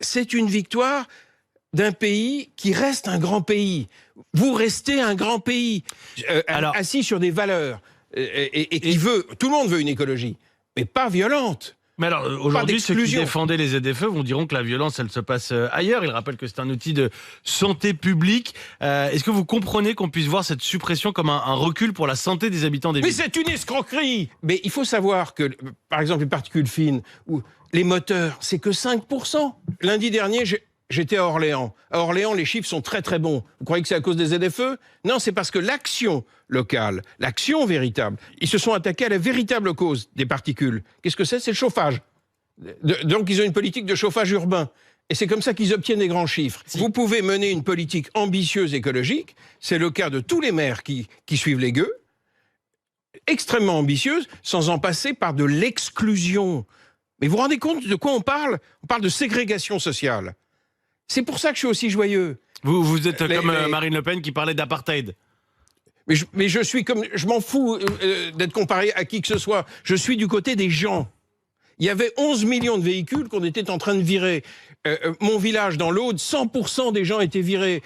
c'est une victoire d'un pays qui reste un grand pays. Vous restez un grand pays, assis sur des valeurs, et qui veut... Tout le monde veut une écologie, mais pas violente. Mais alors, aujourd'hui, ceux qui défendaient les ZFE vous diront que la violence, elle se passe ailleurs. Ils rappellent que c'est un outil de santé publique. Est-ce que vous comprenez qu'on puisse voir cette suppression comme un recul pour la santé des habitants des villes? Mais c'est une escroquerie! Mais il faut savoir que, par exemple, les particules fines, ou les moteurs, c'est que 5%. Lundi dernier, j'étais à Orléans. À Orléans, les chiffres sont très très bons. Vous croyez que c'est à cause des ZFE? Non, c'est parce que l'action locale, l'action véritable, ils se sont attaqués à la véritable cause des particules. Qu'est-ce que c'est? C'est le chauffage. Donc ils ont une politique de chauffage urbain. Et c'est comme ça qu'ils obtiennent des grands chiffres. Si. Vous pouvez mener une politique ambitieuse écologique, c'est le cas de tous les maires qui suivent les gueux, extrêmement ambitieuse, sans en passer par de l'exclusion. Mais vous vous rendez compte de quoi on parle? On parle de ségrégation sociale. C'est pour ça que je suis aussi joyeux. Vous êtes comme Marine Le Pen qui parlait d'apartheid. Mais je suis comme... Je m'en fous d'être comparé à qui que ce soit. Je suis du côté des gens. Il y avait 11 millions de véhicules qu'on était en train de virer. Mon village, dans l'Aude, 100% des gens étaient virés.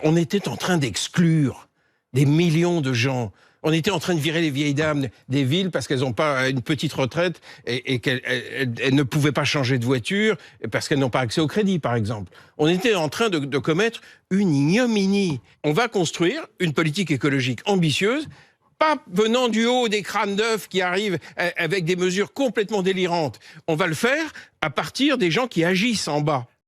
On était en train d'exclure des millions de gens. On était en train de virer les vieilles dames des villes parce qu'elles n'ont pas une petite retraite et qu'elles ne pouvaient pas changer de voiture parce qu'elles n'ont pas accès au crédit, par exemple. On était en train de commettre une ignominie. On va construire une politique écologique ambitieuse, pas venant du haut des crânes d'œufs qui arrivent avec des mesures complètement délirantes. On va le faire à partir des gens qui agissent en bas.